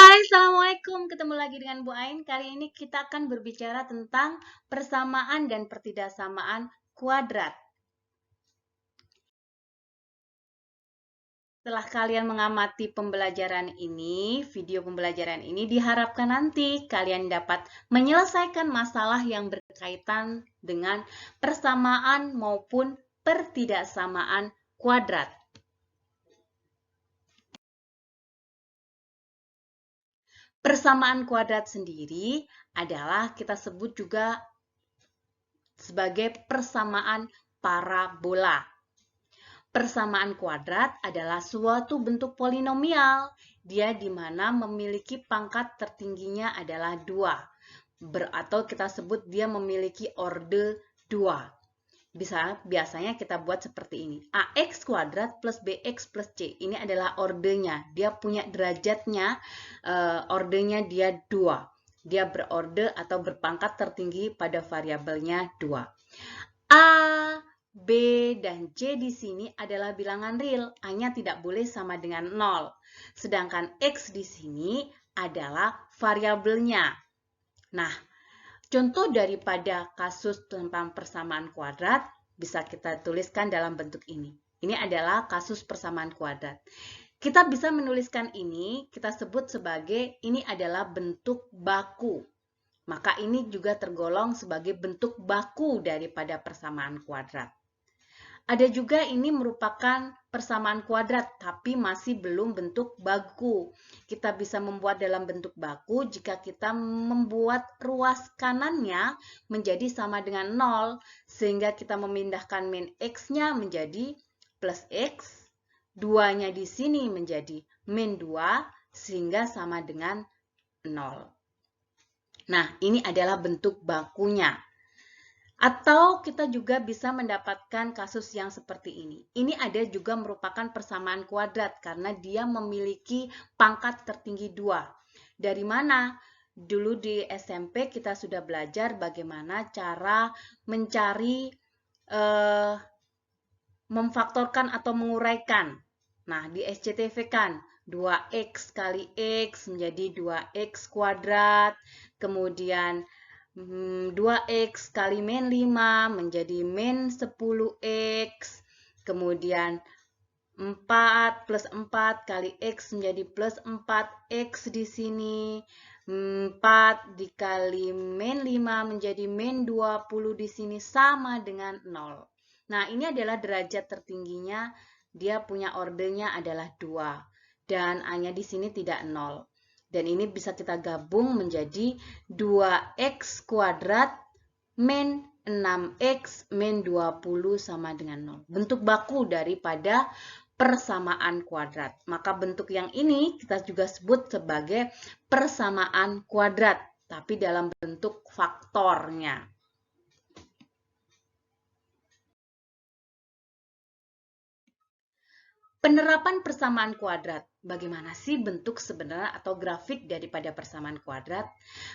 Hai, Assalamualaikum. Ketemu lagi dengan Bu Ain. Kali ini kita akan berbicara tentang persamaan dan pertidaksamaan kuadrat. Setelah kalian mengamati video pembelajaran ini, diharapkan nanti kalian dapat menyelesaikan masalah yang berkaitan dengan persamaan maupun pertidaksamaan kuadrat. Persamaan kuadrat sendiri adalah kita sebut juga sebagai persamaan parabola. Persamaan kuadrat adalah suatu bentuk polinomial, dia di mana memiliki pangkat tertingginya adalah 2, atau kita sebut dia memiliki orde 2. Biasanya kita buat seperti ini. AX kuadrat plus BX plus C. Ini adalah ordenya. Dia punya derajatnya, ordenya dia 2. Dia berorde atau berpangkat tertinggi pada variabelnya 2. A, B, dan C di sini adalah bilangan real. A-nya tidak boleh sama dengan 0. Sedangkan X di sini adalah variabelnya. Nah, contoh daripada kasus tentang persamaan kuadrat bisa kita tuliskan dalam bentuk ini. Ini adalah kasus persamaan kuadrat. Kita bisa menuliskan ini, kita sebut sebagai ini adalah bentuk baku. Maka ini juga tergolong sebagai bentuk baku daripada persamaan kuadrat. Ada juga ini merupakan persamaan kuadrat, tapi masih belum bentuk baku. Kita bisa membuat dalam bentuk baku jika kita membuat ruas kanannya menjadi sama dengan 0, sehingga kita memindahkan min X-nya menjadi plus X, 2-nya di sini menjadi min 2, sehingga sama dengan 0. Nah, ini adalah bentuk bakunya. Atau kita juga bisa mendapatkan kasus yang seperti ini. Ini ada juga merupakan persamaan kuadrat karena dia memiliki pangkat tertinggi 2. Dari mana? Dulu di SMP kita sudah belajar bagaimana cara mencari, memfaktorkan atau menguraikan. Nah, di SCTV kan 2X kali X menjadi 2X kuadrat, kemudian 2X kali min 5 menjadi min 10X, kemudian 4 plus 4 kali X menjadi plus 4X di sini, 4 dikali min 5 menjadi min 20 di sini sama dengan 0. Nah, ini adalah derajat tertingginya, dia punya ordenya adalah 2, dan A-nya di sini tidak 0. Dan ini bisa kita gabung menjadi 2X kuadrat min 6X min 20 sama dengan 0. Bentuk baku daripada persamaan kuadrat. Maka bentuk yang ini kita juga sebut sebagai persamaan kuadrat, tapi dalam bentuk faktornya. Penerapan persamaan kuadrat. Bagaimana sih bentuk sebenarnya atau grafik daripada persamaan kuadrat?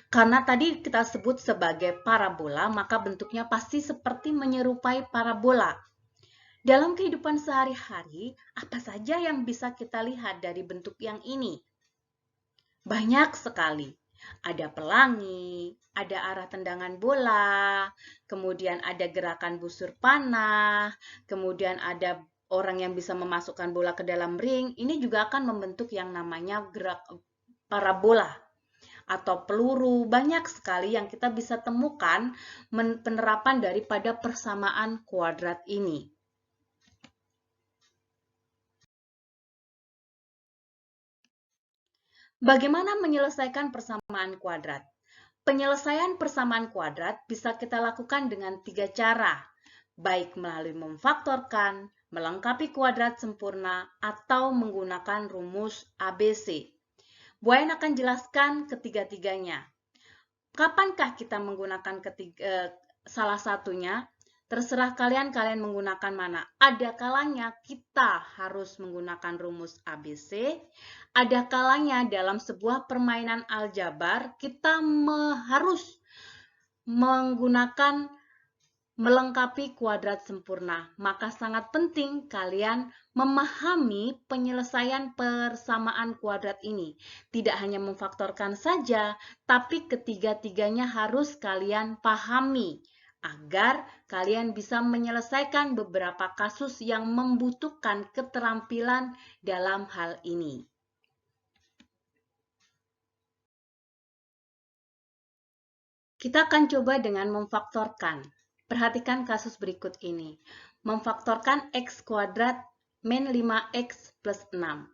Karena tadi kita sebut sebagai parabola, maka bentuknya pasti seperti menyerupai parabola. Dalam kehidupan sehari-hari, apa saja yang bisa kita lihat dari bentuk yang ini? Banyak sekali. Ada pelangi, ada arah tendangan bola, kemudian ada gerakan busur panah, kemudian ada orang yang bisa memasukkan bola ke dalam ring. Ini juga akan membentuk yang namanya gerak parabola atau peluru. Banyak sekali yang kita bisa temukan penerapan daripada persamaan kuadrat ini. Bagaimana menyelesaikan persamaan kuadrat? Penyelesaian persamaan kuadrat bisa kita lakukan dengan 3 cara, baik melalui memfaktorkan, melengkapi kuadrat sempurna, atau menggunakan rumus ABC. Bu Ain akan jelaskan ketiga-tiganya. Kapankah kita menggunakan salah satunya? Terserah kalian menggunakan mana. Ada kalanya kita harus menggunakan rumus ABC. Ada kalanya dalam sebuah permainan aljabar kita harus menggunakan melengkapi kuadrat sempurna. Maka sangat penting kalian memahami penyelesaian persamaan kuadrat ini. Tidak hanya memfaktorkan saja, tapi ketiga-tiganya harus kalian pahami agar kalian bisa menyelesaikan beberapa kasus yang membutuhkan keterampilan dalam hal ini. Kita akan coba dengan memfaktorkan. Perhatikan kasus berikut ini. Memfaktorkan x kuadrat min 5x plus 6.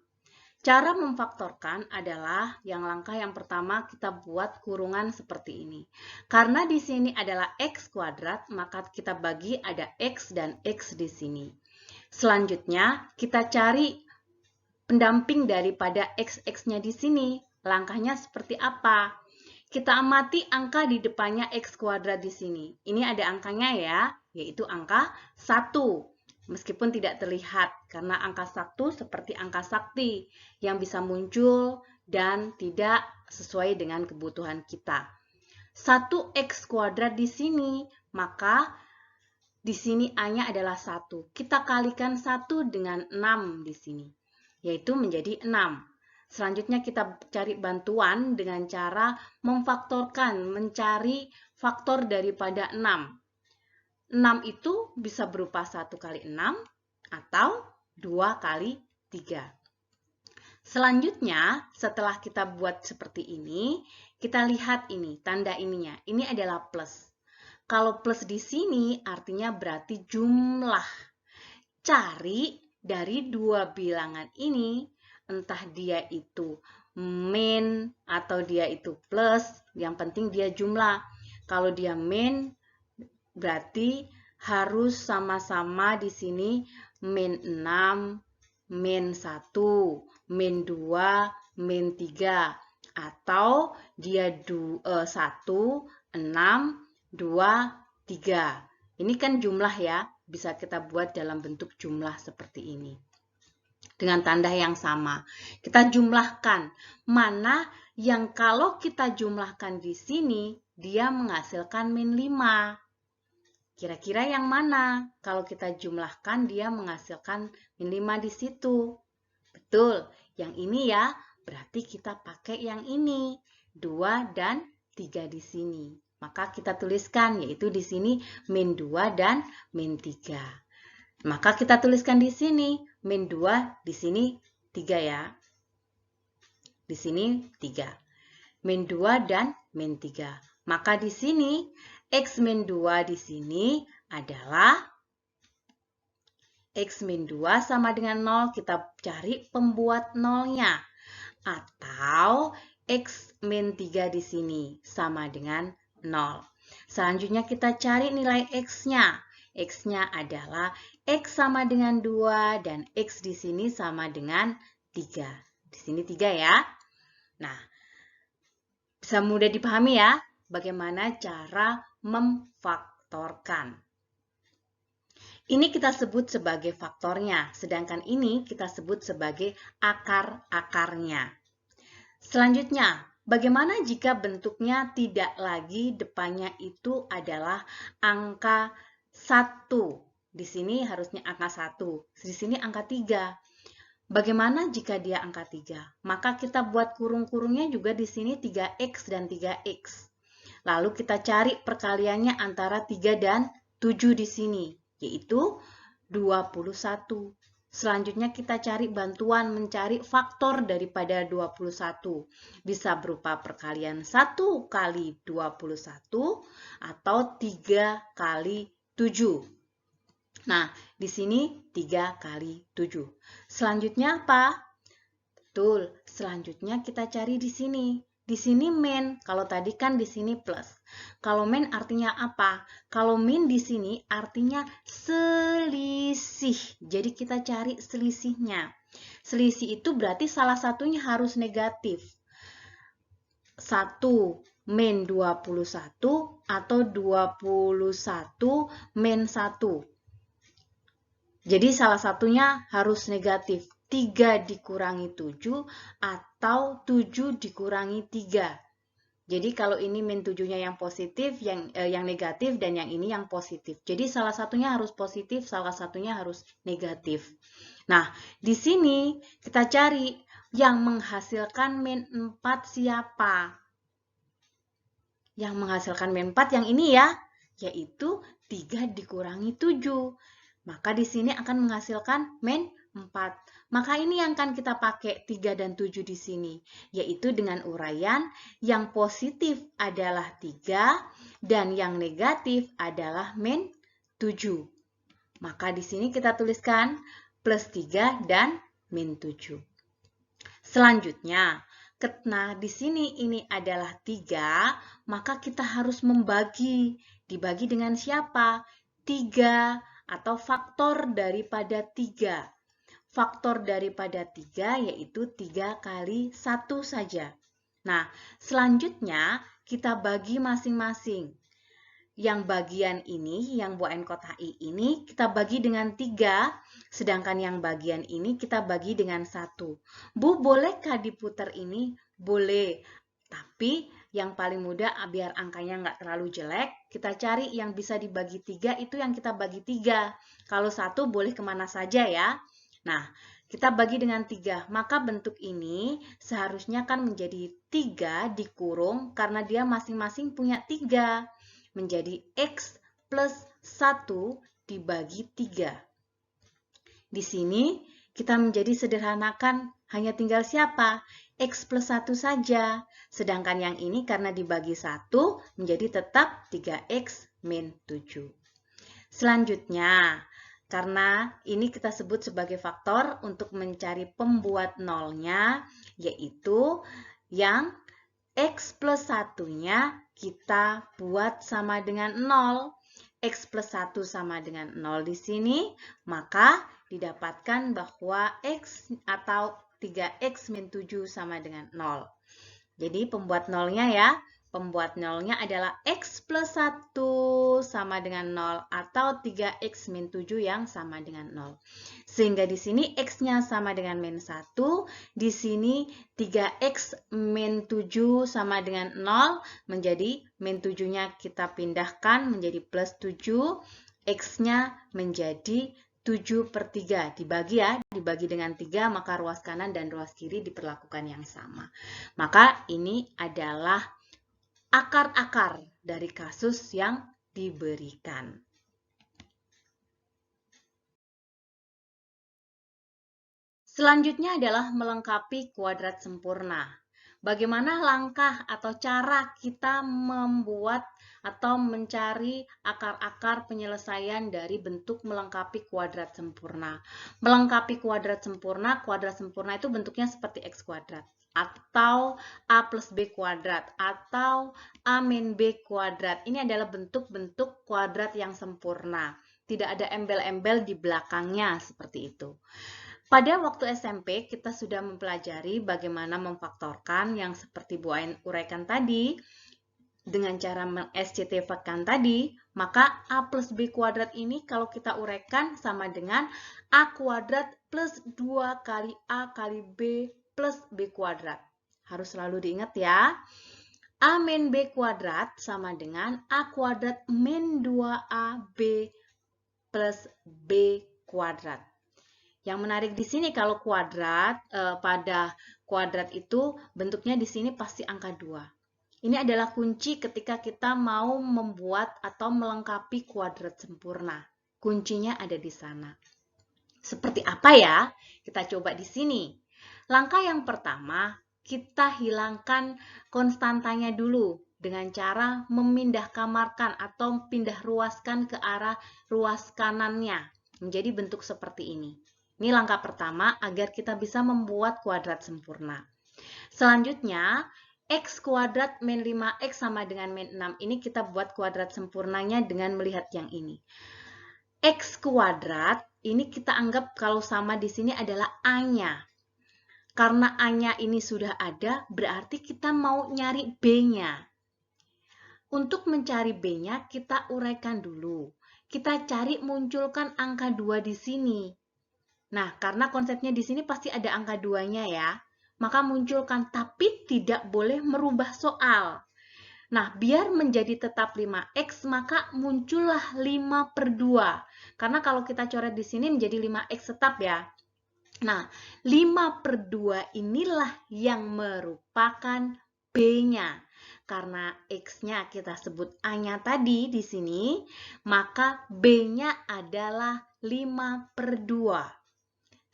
Cara memfaktorkan adalah langkah yang pertama kita buat kurungan seperti ini. Karena di sini adalah x kuadrat, maka kita bagi ada x dan x di sini. Selanjutnya kita cari pendamping daripada x-nya di sini. Langkahnya seperti apa? Kita amati angka di depannya x kuadrat di sini. Ini ada angkanya ya, yaitu angka 1. Meskipun tidak terlihat, karena angka 1 seperti angka sakti yang bisa muncul dan tidak sesuai dengan kebutuhan kita. 1x kuadrat di sini, maka di sini A-nya adalah 1. Kita kalikan 1 dengan 6 di sini, yaitu menjadi 6. Selanjutnya kita cari bantuan dengan cara memfaktorkan, mencari faktor daripada 6. 6 itu bisa berupa 1 kali 6 atau 2 kali 3. Selanjutnya, setelah kita buat seperti ini, kita lihat ini, tanda ininya. Ini adalah plus. Kalau plus di sini artinya berarti jumlah. Cari dari dua bilangan ini, entah dia itu min atau dia itu plus, yang penting dia jumlah. Kalau dia min, berarti harus sama-sama di sini min 6, min 1, min 2, min 3. Atau dia 1, 6, 2, 3. Ini kan jumlah ya, bisa kita buat dalam bentuk jumlah seperti ini. Dengan tanda yang sama. Kita jumlahkan. Mana yang kalau kita jumlahkan di sini, dia menghasilkan min 5. Kira-kira yang mana? Kalau kita jumlahkan, dia menghasilkan min 5 di situ. Betul, yang ini ya. Berarti kita pakai yang ini. 2 dan 3 di sini. Maka kita tuliskan, yaitu di sini min 2 dan min 3. Maka kita tuliskan di sini, min 2, di sini 3 ya. Di sini 3. Min 2 dan min 3. Maka di sini, x min 2 di sini adalah x min 2 sama dengan 0. Kita cari pembuat nolnya. Atau x min 3 di sini sama dengan 0. Selanjutnya kita cari nilai x-nya. X-nya adalah x sama dengan 2 dan x di sini sama dengan 3. Di sini 3 ya. Nah, bisa mudah dipahami ya bagaimana cara memfaktorkan. Ini kita sebut sebagai faktornya, sedangkan ini kita sebut sebagai akar-akarnya. Selanjutnya, bagaimana jika bentuknya tidak lagi depannya itu adalah angka 1. Di sini harusnya angka 1. Di sini angka 3. Bagaimana jika dia angka 3? Maka kita buat kurung-kurungnya juga di sini 3x dan 3x. Lalu kita cari perkaliannya antara 3 dan 7 di sini, yaitu 21. Selanjutnya kita cari bantuan mencari faktor daripada 21. Bisa berupa perkalian 1 kali 21 atau 3 kali 7. Nah, di sini 3 kali 7. Selanjutnya apa? Betul, selanjutnya kita cari di sini. Di sini min, kalau tadi kan di sini plus. Kalau min artinya apa? Kalau min di sini artinya selisih. Jadi kita cari selisihnya. Selisih itu berarti salah satunya harus negatif. 1 min 21 atau 21 min 1. Jadi salah satunya harus negatif. 3 dikurangi 7 atau 7 dikurangi 3. Jadi kalau ini min 7-nya yang positif, yang negatif, dan yang ini yang positif. Jadi salah satunya harus positif, salah satunya harus negatif. Nah, di sini kita cari yang menghasilkan min 4 siapa? Yang menghasilkan min 4 yang ini ya, yaitu 3 dikurangi 7. Maka di sini akan menghasilkan min 4. Maka ini yang akan kita pakai 3 dan 7 di sini, yaitu dengan uraian yang positif adalah 3 dan yang negatif adalah min 7. Maka di sini kita tuliskan plus 3 dan min 7. Selanjutnya, karena di sini ini adalah 3, maka kita harus membagi. Dibagi dengan siapa? 3 atau faktor daripada 3. Faktor daripada 3 yaitu 3 kali 1 saja. Nah, selanjutnya kita bagi masing-masing. Yang bagian ini, yang buah kotak I ini, kita bagi dengan 3, sedangkan yang bagian ini kita bagi dengan 1. Bu, bolehkah diputar ini? Boleh. Tapi yang paling mudah biar angkanya nggak terlalu jelek, kita cari yang bisa dibagi 3 itu yang kita bagi 3. Kalau 1 boleh kemana saja ya. Nah, kita bagi dengan 3, maka bentuk ini seharusnya kan menjadi 3 dikurung karena dia masing-masing punya 3. Menjadi X plus 1 dibagi 3. Di sini kita menjadi sederhanakan hanya tinggal siapa? X plus 1 saja. Sedangkan yang ini karena dibagi 1 menjadi tetap 3X min 7. Selanjutnya, karena ini kita sebut sebagai faktor untuk mencari pembuat nolnya, yaitu yang X plus 1-nya kita buat sama dengan 0. X plus 1 sama dengan 0 di sini, maka didapatkan bahwa X atau 3X min 7 sama dengan 0. Jadi pembuat nolnya ya, pembuat nolnya adalah X plus 1 sama dengan 0 atau 3X min 7 yang sama dengan 0. Sehingga di sini X-nya sama dengan min 1, di sini 3X min 7 sama dengan 0, menjadi min 7-nya kita pindahkan menjadi plus 7, X-nya menjadi 7/3. Dibagi ya, dibagi dengan 3, maka ruas kanan dan ruas kiri diperlakukan yang sama. Maka ini adalah akar-akar dari kasus yang diberikan. Selanjutnya adalah melengkapi kuadrat sempurna. Bagaimana langkah atau cara kita membuat atau mencari akar-akar penyelesaian dari bentuk melengkapi kuadrat sempurna. Melengkapi kuadrat sempurna itu bentuknya seperti X kuadrat atau A plus B kuadrat atau A min B kuadrat. Ini adalah bentuk-bentuk kuadrat yang sempurna. Tidak ada embel-embel di belakangnya seperti itu. Pada waktu SMP, kita sudah mempelajari bagaimana memfaktorkan yang seperti Bu Ain uraikan tadi. Dengan cara meng-SCTV-kan tadi, maka A plus B kuadrat ini kalau kita uraikan sama dengan A kuadrat plus 2 kali A kali B plus B kuadrat. Harus selalu diingat ya. A min B kuadrat sama dengan A kuadrat min 2AB plus B kuadrat. Yang menarik di sini kalau kuadrat, pada kuadrat itu bentuknya di sini pasti angka 2. Ini adalah kunci ketika kita mau membuat atau melengkapi kuadrat sempurna. Kuncinya ada di sana. Seperti apa ya? Kita coba di sini. Langkah yang pertama, kita hilangkan konstantanya dulu dengan cara memindah kamarkan atau pindah ruaskan ke arah ruas kanannya. Menjadi bentuk seperti ini. Ini langkah pertama agar kita bisa membuat kuadrat sempurna. Selanjutnya, X kuadrat min 5X sama dengan min 6. Ini kita buat kuadrat sempurnanya dengan melihat yang ini. X kuadrat, ini kita anggap kalau sama di sini adalah A-nya. Karena A-nya ini sudah ada, berarti kita mau nyari B-nya. Untuk mencari B-nya, kita uraikan dulu. Kita cari munculkan angka 2 di sini. Nah, karena konsepnya di sini pasti ada angka 2-nya ya, maka munculkan, tapi tidak boleh merubah soal. Nah, biar menjadi tetap 5x, maka muncullah 5/2. Karena kalau kita coret di sini menjadi 5x tetap ya. Nah, 5/2 inilah yang merupakan B-nya. Karena X-nya kita sebut A-nya tadi di sini, maka B-nya adalah 5/2.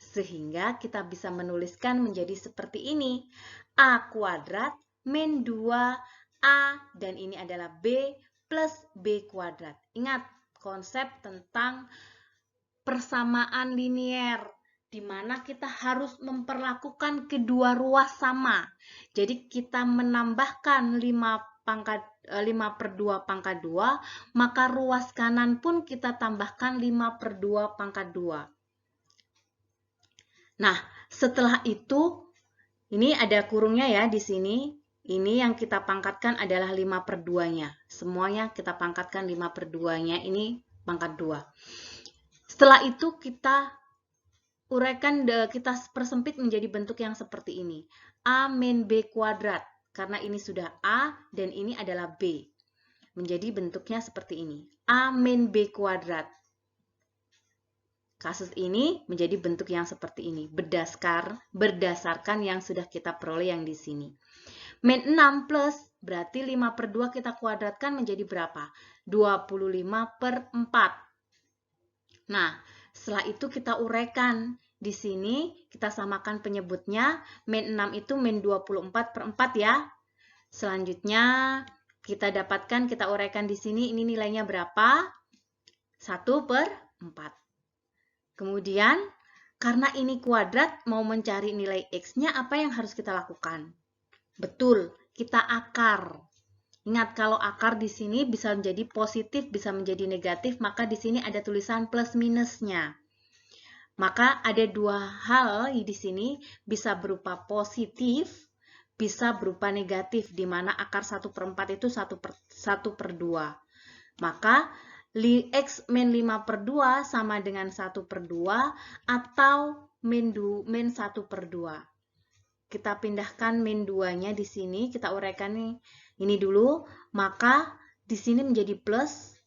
Sehingga kita bisa menuliskan menjadi seperti ini. A kuadrat min 2A dan ini adalah B plus B kuadrat. Ingat konsep tentang persamaan linier, di mana kita harus memperlakukan kedua ruas sama. Jadi kita menambahkan 5/2 pangkat 2, maka ruas kanan pun kita tambahkan 5/2 pangkat 2. Nah, setelah itu, ini ada kurungnya ya di sini. Ini yang kita pangkatkan adalah 5/2-nya. Semuanya kita pangkatkan 5/2-nya, ini pangkat 2. Setelah itu kita uraikan, kita persempit menjadi bentuk yang seperti ini. A min B kuadrat. Karena ini sudah A dan ini adalah B. Menjadi bentuknya seperti ini. A min B kuadrat. Kasus ini menjadi bentuk yang seperti ini, berdasarkan yang sudah kita peroleh yang di sini. Min 6 plus, berarti 5/2 kita kuadratkan menjadi berapa? 25/4. Nah, setelah itu kita uraikan. Di sini kita samakan penyebutnya, min 6 itu min 24/4 ya. Selanjutnya kita dapatkan, kita uraikan di sini, ini nilainya berapa? 1/4. Kemudian, karena ini kuadrat, mau mencari nilai X-nya, apa yang harus kita lakukan? Betul, kita akar. Ingat, kalau akar di sini bisa menjadi positif, bisa menjadi negatif, maka di sini ada tulisan plus minusnya. Maka ada dua hal di sini, bisa berupa positif, bisa berupa negatif, di mana akar 1/4 itu 1/2. Maka, X min 5/2 sama dengan 1/2 atau min 1/2. Kita pindahkan min 2-nya di sini, kita uraikan ini dulu, maka di sini menjadi plus,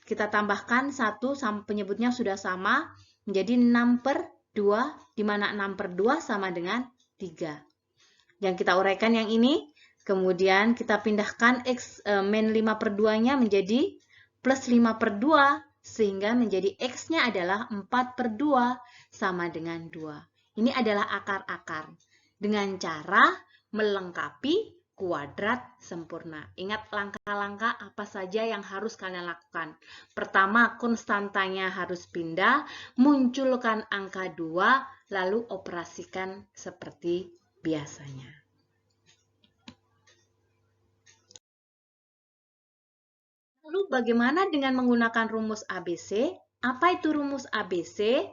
kita tambahkan 1, penyebutnya sudah sama, menjadi 6/2, di mana 6/2 sama dengan 3. Yang kita uraikan yang ini, kemudian kita pindahkan X min 5/2-nya menjadi plus 5/2, sehingga menjadi X-nya adalah 4/2 sama dengan 2. Ini adalah akar-akar dengan cara melengkapi kuadrat sempurna. Ingat langkah-langkah apa saja yang harus kalian lakukan. Pertama, konstantanya harus pindah, munculkan angka 2, lalu operasikan seperti biasanya. Lalu bagaimana dengan menggunakan rumus ABC? Apa itu rumus ABC?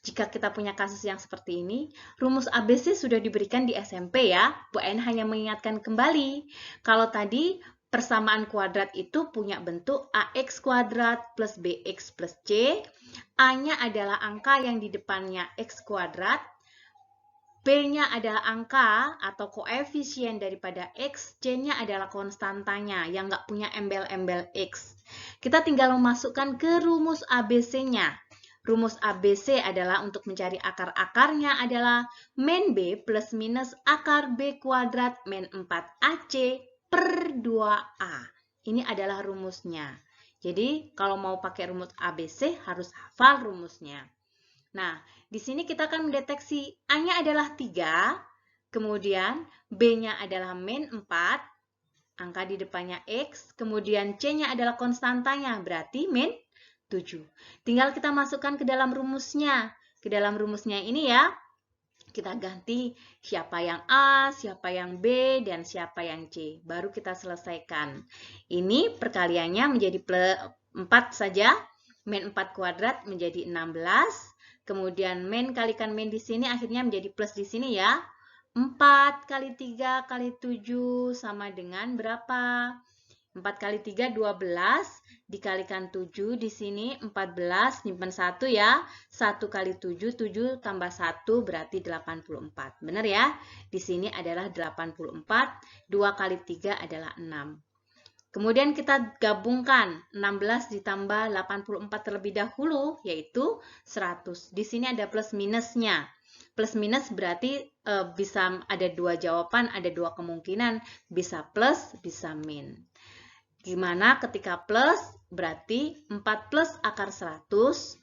Jika kita punya kasus yang seperti ini, rumus ABC sudah diberikan di SMP ya. Bu Ain hanya mengingatkan kembali. Kalau tadi persamaan kuadrat itu punya bentuk AX kuadrat plus BX plus C. A-nya adalah angka yang di depannya X kuadrat. B-nya adalah angka atau koefisien daripada X, C-nya adalah konstantanya yang nggak punya embel-embel X. Kita tinggal memasukkan ke rumus ABC-nya. Rumus ABC adalah untuk mencari akar-akarnya adalah min B plus minus akar B kuadrat min 4AC per 2A. Ini adalah rumusnya. Jadi kalau mau pakai rumus ABC harus hafal rumusnya. Nah, di sini kita akan mendeteksi A-nya adalah 3, kemudian B-nya adalah min 4, angka di depannya X, kemudian C-nya adalah konstantanya, berarti min 7. Tinggal kita masukkan ke dalam rumusnya. Ke dalam rumusnya ini ya, kita ganti siapa yang A, siapa yang B, dan siapa yang C. Baru kita selesaikan. Ini perkaliannya menjadi 4 saja, min 4 kuadrat menjadi 16. Kemudian min kalikan min di sini akhirnya menjadi plus di sini ya. 4 kali 3 kali 7 sama dengan berapa? 4 kali 3, 12. Dikalikan 7 di sini 14. Simpan 1 ya. 1 kali 7, 7 tambah 1 berarti 84. Benar ya? Di sini adalah 84. 2 kali 3 adalah 6. Kemudian kita gabungkan 16 ditambah 84 terlebih dahulu, yaitu 100. Di sini ada plus minusnya. Plus minus berarti bisa ada dua jawaban, ada dua kemungkinan, bisa plus, bisa min. Gimana ketika plus? Berarti 4 plus akar 100,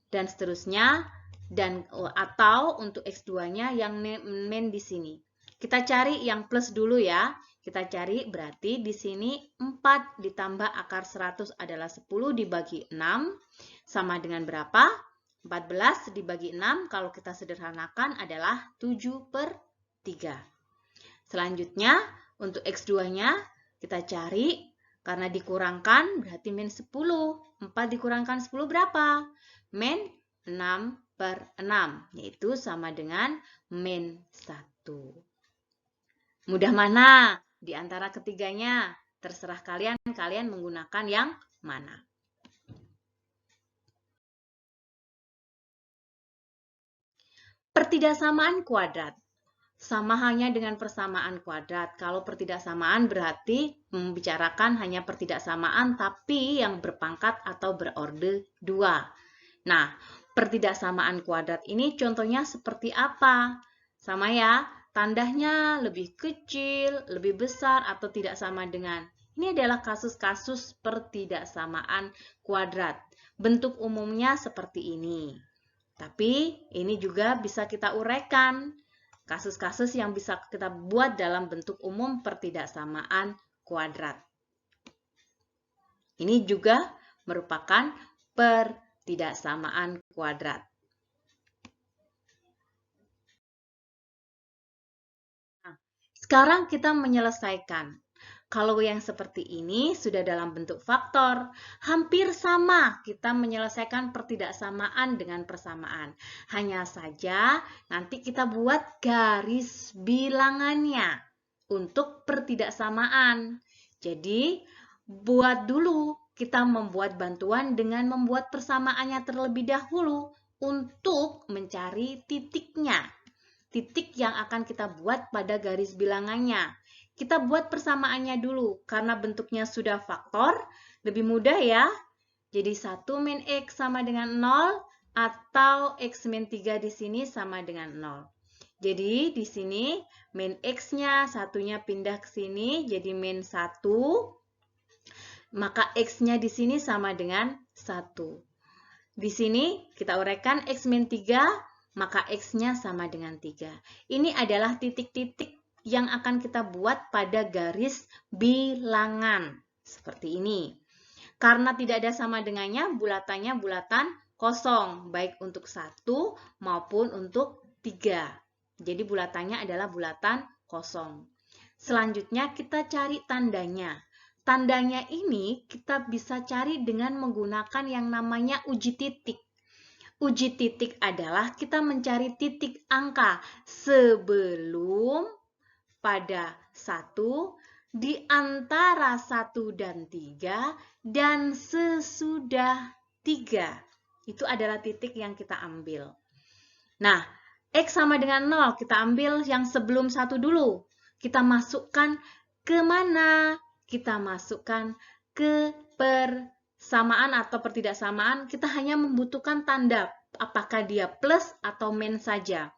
dan seterusnya, dan atau untuk X2-nya yang min di sini. Kita cari yang plus dulu ya. Kita cari berarti di sini 4 ditambah akar 100 adalah 10 dibagi 6. Sama dengan berapa? 14 dibagi 6 kalau kita sederhanakan adalah 7/3. Selanjutnya untuk X2-nya kita cari karena dikurangkan berarti min 10. 4 dikurangkan 10 berapa? Min 6/6, yaitu sama dengan min 1. Mudah mana? Di antara ketiganya, terserah kalian menggunakan yang mana. Pertidaksamaan kuadrat. Sama halnya dengan persamaan kuadrat. Kalau pertidaksamaan berarti membicarakan hanya pertidaksamaan tapi yang berpangkat atau berorde 2. Nah, pertidaksamaan kuadrat ini contohnya seperti apa? Sama ya, tandanya lebih kecil, lebih besar, atau tidak sama dengan. Ini adalah kasus-kasus pertidaksamaan kuadrat. Bentuk umumnya seperti ini. Tapi ini juga bisa kita uraikan. Kasus-kasus yang bisa kita buat dalam bentuk umum pertidaksamaan kuadrat. Ini juga merupakan pertidaksamaan kuadrat. Sekarang kita menyelesaikan. Kalau yang seperti ini sudah dalam bentuk faktor, hampir sama kita menyelesaikan pertidaksamaan dengan persamaan. Hanya saja nanti kita buat garis bilangannya untuk pertidaksamaan. Jadi, buat dulu kita membuat bantuan dengan membuat persamaannya terlebih dahulu untuk mencari titiknya. Titik yang akan kita buat pada garis bilangannya. Kita buat persamaannya dulu, karena bentuknya sudah faktor, lebih mudah ya. Jadi 1 min X sama dengan 0, atau X min 3 di sini sama dengan 0. Jadi di sini min X-nya, satunya pindah ke sini, jadi min 1. Maka X-nya di sini sama dengan 1. Di sini kita uraikan X min 3, maka X-nya sama dengan 3. Ini adalah titik-titik yang akan kita buat pada garis bilangan. Seperti ini. Karena tidak ada sama dengannya, bulatannya bulatan kosong. Baik untuk 1 maupun untuk 3. Jadi bulatannya adalah bulatan kosong. Selanjutnya kita cari tandanya. Tandanya ini kita bisa cari dengan menggunakan yang namanya uji titik. Uji titik adalah kita mencari titik angka sebelum pada 1, di antara 1 dan 3, dan sesudah 3. Itu adalah titik yang kita ambil. Nah, X sama dengan 0, kita ambil yang sebelum 1 dulu. Kita masukkan ke mana? Kita masukkan ke persamaan atau pertidaksamaan. Kita hanya membutuhkan tanda, apakah dia plus atau min saja.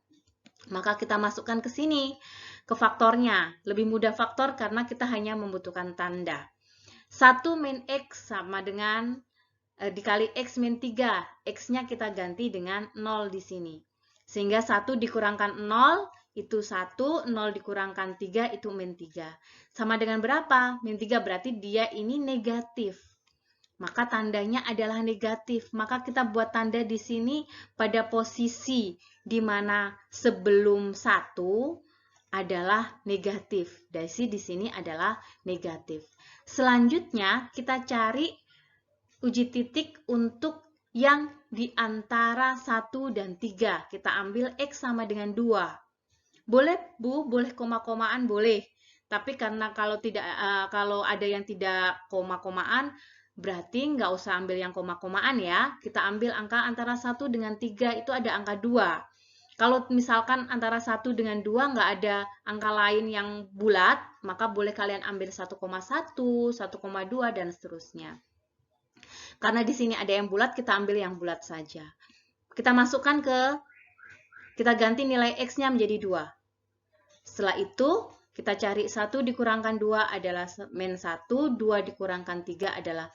Maka kita masukkan ke sini, ke faktornya. Lebih mudah faktor karena kita hanya membutuhkan tanda. 1 min X sama dengan dikali X min 3. X-nya kita ganti dengan 0 di sini. Sehingga 1 dikurangkan 0 itu 1, 0 dikurangkan 3 itu min 3. Sama dengan berapa? Min 3 berarti dia ini negatif. Maka tandanya adalah negatif. Maka kita buat tanda di sini pada posisi di mana sebelum 1 adalah negatif. Dari di sini adalah negatif. Selanjutnya kita cari uji titik untuk yang di antara 1 dan 3. Kita ambil X sama dengan 2. Boleh Bu, boleh koma-komaan boleh. Tapi karena kalau ada yang tidak koma-komaan, berarti nggak usah ambil yang koma-komaan ya. Kita ambil angka antara 1 dengan 3 itu ada angka 2. Kalau misalkan antara 1 dengan 2 nggak ada angka lain yang bulat, maka boleh kalian ambil 1,1, 1,2, dan seterusnya. Karena di sini ada yang bulat, kita ambil yang bulat saja. Kita masukkan kita ganti nilai X-nya menjadi 2. Setelah itu, kita cari 1 dikurangkan 2 adalah min 1, 2 dikurangkan 3 adalah,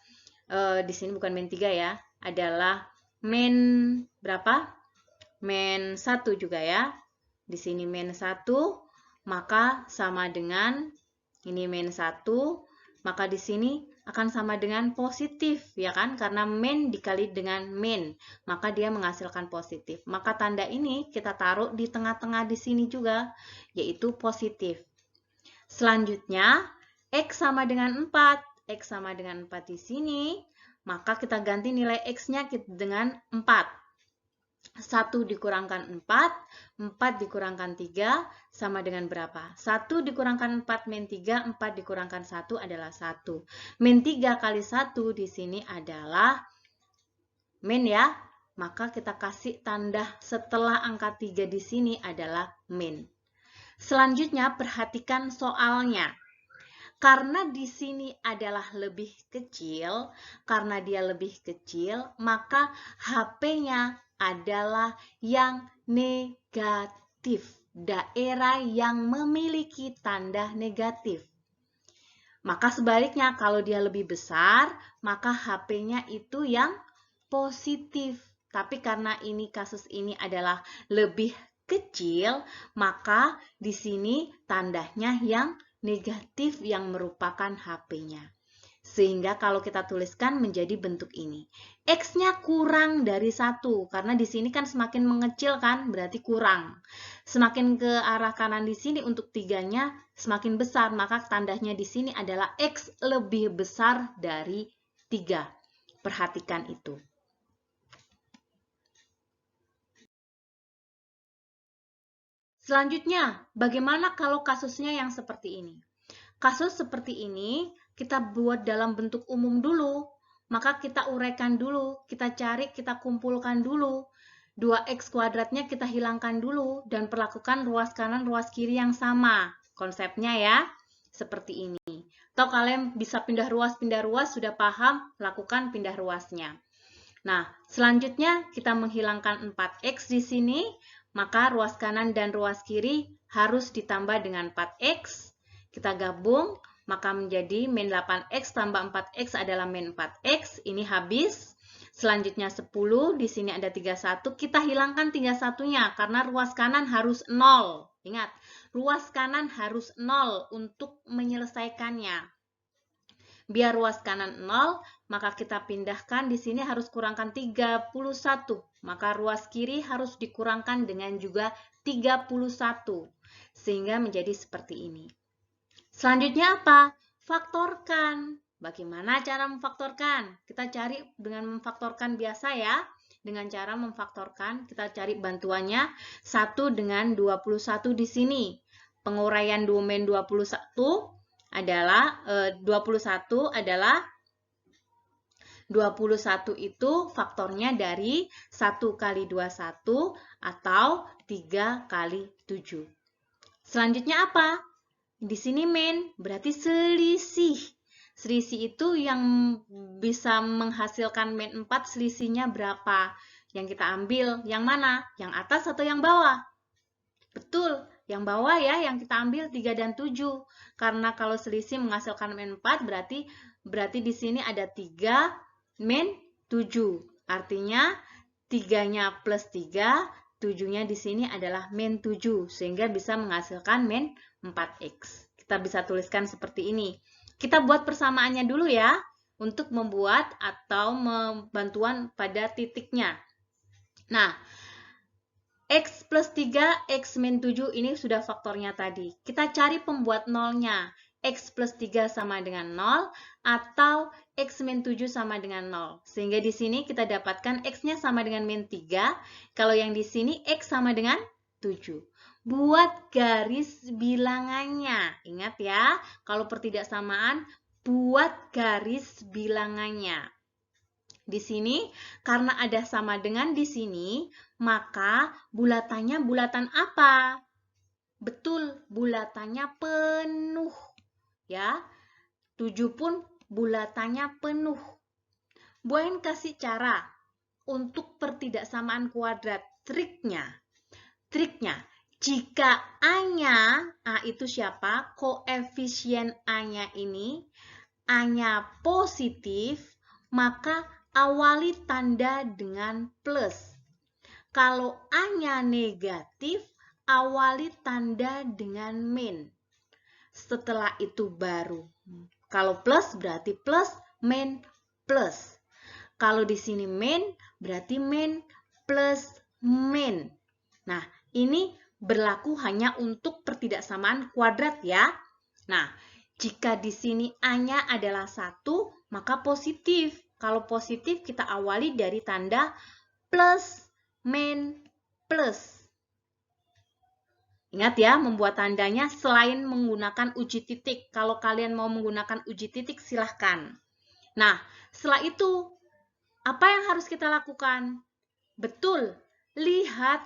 di sini bukan min 3 ya, adalah min berapa? Min 1 juga ya. Di sini min 1, maka sama dengan ini min 1, maka di sini akan sama dengan positif, ya kan? Karena min dikali dengan min, maka dia menghasilkan positif. Maka tanda ini kita taruh di tengah-tengah di sini juga, yaitu positif. Selanjutnya, X sama dengan 4. X sama dengan 4 di sini, maka kita ganti nilai X-nya dengan 4. 1 dikurangkan 4, 4 dikurangkan 3, sama dengan berapa? 1 dikurangkan 4 min 3, 4 dikurangkan 1 adalah 1. Min 3 kali 1 di sini adalah min ya, maka kita kasih tanda setelah angka 3 di sini adalah min. Selanjutnya perhatikan soalnya. Karena di sini adalah lebih kecil, karena dia lebih kecil, maka HP-nya adalah yang negatif, daerah yang memiliki tanda negatif. Maka sebaliknya, kalau dia lebih besar, maka HP-nya itu yang positif. Tapi karena kasus ini adalah lebih kecil, maka di sini tandanya yang negatif yang merupakan HP-nya. Sehingga kalau kita tuliskan menjadi bentuk ini. X-nya kurang dari 1, karena di sini kan semakin mengecil kan, berarti kurang. Semakin ke arah kanan di sini untuk 3-nya semakin besar, maka tandanya di sini adalah X lebih besar dari 3. Perhatikan itu. Selanjutnya, bagaimana kalau kasusnya yang seperti ini? Kasus seperti ini kita buat dalam bentuk umum dulu, maka kita uraikan dulu, kita cari, kita kumpulkan dulu. 2x kuadratnya kita hilangkan dulu dan perlakukan ruas kanan, ruas kiri yang sama. Konsepnya ya, seperti ini. Atau kalian bisa pindah ruas, sudah paham, lakukan pindah ruasnya. Nah, selanjutnya kita menghilangkan 4x di sini, maka ruas kanan dan ruas kiri harus ditambah dengan 4x. Kita gabung, maka menjadi min 8x tambah 4x adalah min 4x. Ini habis. Selanjutnya 10, di sini ada 31. Kita hilangkan 31-nya karena ruas kanan harus 0. Ingat, ruas kanan harus 0 untuk menyelesaikannya. Biar ruas kanan 0, maka kita pindahkan di sini harus kurangkan 31. Maka ruas kiri harus dikurangkan dengan juga 31. Sehingga menjadi seperti ini. Selanjutnya apa? Faktorkan. Bagaimana cara memfaktorkan? Kita cari dengan memfaktorkan biasa ya. Dengan cara memfaktorkan, kita cari bantuannya 1 dengan 21 di sini. Penguraian domain 21 adalah 21 itu faktornya dari 1 kali 21 atau 3 kali 7. Selanjutnya apa? Di sini min, berarti selisih. Selisih itu yang bisa menghasilkan min 4, selisihnya berapa? Yang kita ambil, yang mana? Yang atas atau yang bawah? Betul, yang bawah ya, yang kita ambil 3 dan 7. Karena kalau selisih menghasilkan min 4, berarti di sini ada 3 min 7. Artinya 3-nya plus 3, 7-nya di sini adalah min 7, sehingga bisa menghasilkan min 4x. Kita bisa tuliskan seperti ini. Kita buat persamaannya dulu ya, untuk membuat atau bantuan pada titiknya. Nah, x plus 3, x min 7 ini sudah faktornya tadi. Kita cari pembuat nolnya. X plus 3 sama dengan 0 atau X min 7 sama dengan 0. Sehingga di sini kita dapatkan X-nya sama dengan min 3. Kalau yang di sini X sama dengan 7. Buat garis bilangannya. Ingat ya, kalau pertidaksamaan, buat garis bilangannya. Di sini, karena ada sama dengan di sini, maka bulatannya bulatan apa? Betul, bulatannya penuh. Ya, 7 pun bulatannya penuh. Bu Ain kasih cara untuk pertidaksamaan kuadrat. Triknya, jika A-nya, A itu siapa? Koefisien A-nya ini, A-nya positif, maka awali tanda dengan plus. Kalau A-nya negatif, awali tanda dengan min. Setelah itu baru. Kalau plus berarti plus, min, plus. Kalau di sini min, berarti min plus min. Nah, ini berlaku hanya untuk pertidaksamaan kuadrat ya. Nah, jika di sini A-nya adalah 1, maka positif. Kalau positif, kita awali dari tanda plus, min, plus. Ingat ya, membuat tandanya selain menggunakan uji titik. Kalau kalian mau menggunakan uji titik, silahkan. Nah, setelah itu, apa yang harus kita lakukan? Betul, lihat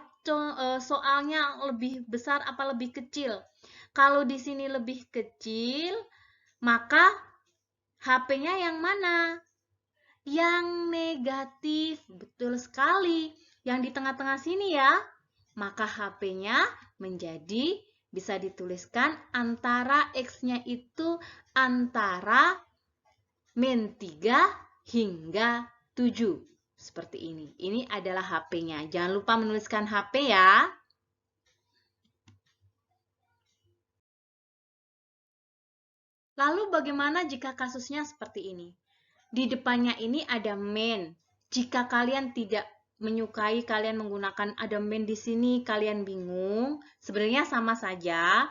soalnya lebih besar apa lebih kecil. Kalau di sini lebih kecil, maka HP-nya yang mana? Yang negatif, betul sekali. Yang di tengah-tengah sini ya. Maka HP-nya menjadi bisa dituliskan antara X-nya itu antara min 3 hingga 7. Seperti ini. Ini adalah HP-nya. Jangan lupa menuliskan HP ya. Lalu bagaimana jika kasusnya seperti ini? Di depannya ini ada min. Jika kalian tidak menyukai kalian menggunakan ada min di sini, kalian bingung, sebenarnya sama saja.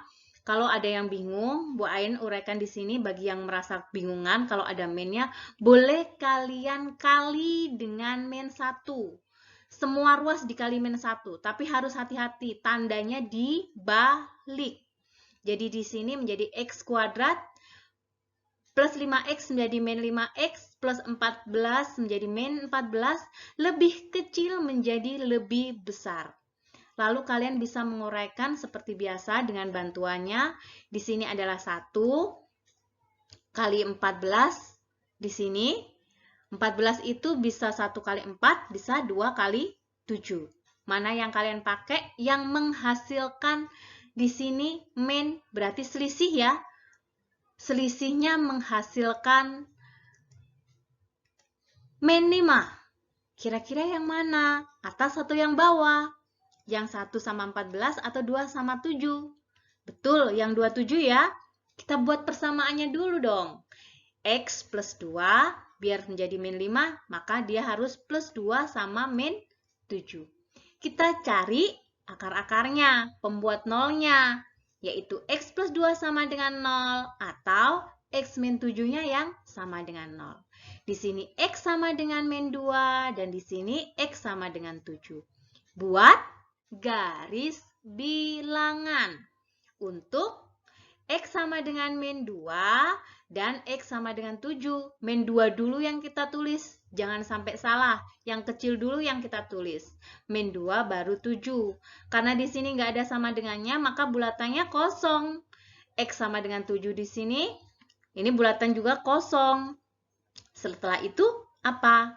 Kalau ada yang bingung, Bu Ain uraikan di sini bagi yang merasa bingungan kalau ada minnya, boleh kalian kali dengan min 1. Semua ruas dikali min 1, tapi harus hati-hati, tandanya dibalik. Jadi di sini menjadi X kuadrat plus 5X menjadi min 5X, plus 14 menjadi min 14, lebih kecil menjadi lebih besar. Lalu kalian bisa menguraikan seperti biasa dengan bantuannya. Di sini adalah 1 kali 14. Di sini 14 itu bisa 1 kali 4, bisa 2 kali 7. Mana yang kalian pakai? Yang menghasilkan di sini min berarti selisih ya. Selisihnya menghasilkan min 5. Kira-kira yang mana? Atas atau yang bawah? Yang 1 sama 14 atau 2 sama 7? Betul, yang 27 ya. Kita buat persamaannya dulu dong. X plus 2, biar menjadi min 5, maka dia harus plus 2 sama min 7. Kita cari akar-akarnya, pembuat nolnya, yaitu X plus 2 sama dengan 0, atau X min 7-nya yang sama dengan 0. Di sini X sama dengan min 2, dan di sini X sama dengan 7. Buat garis bilangan untuk X sama dengan min 2 dan X sama dengan 7. Min 2 dulu yang kita tulis. Jangan sampai salah. Yang kecil dulu yang kita tulis. Min 2 baru 7. Karena di sini nggak ada sama dengannya, maka bulatannya kosong. X sama dengan 7 di sini. Ini bulatan juga kosong. Setelah itu apa?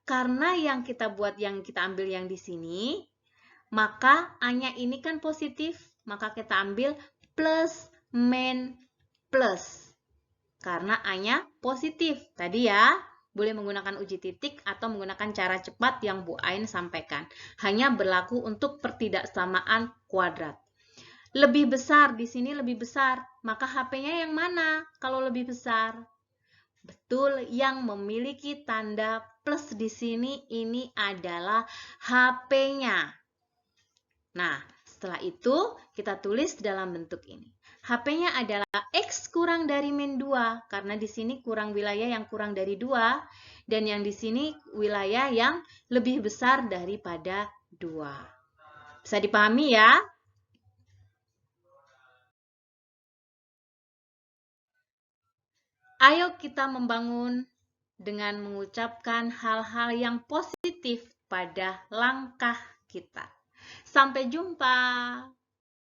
Karena yang kita buat, yang kita ambil yang di sini, maka A-nya ini kan positif, maka kita ambil plus min plus. Karena A-nya positif. Tadi ya, boleh menggunakan uji titik atau menggunakan cara cepat yang Bu Ain sampaikan. Hanya berlaku untuk pertidaksamaan kuadrat. Lebih besar, di sini lebih besar. Maka HP-nya yang mana kalau lebih besar? Betul, yang memiliki tanda plus di sini ini adalah HP-nya. Nah, setelah itu kita tulis dalam bentuk ini. HP-nya adalah X kurang dari min 2, karena di sini kurang wilayah yang kurang dari 2, dan yang di sini wilayah yang lebih besar daripada 2. Bisa dipahami ya? Ayo kita membangun dengan mengucapkan hal-hal yang positif pada langkah kita. Sampai jumpa.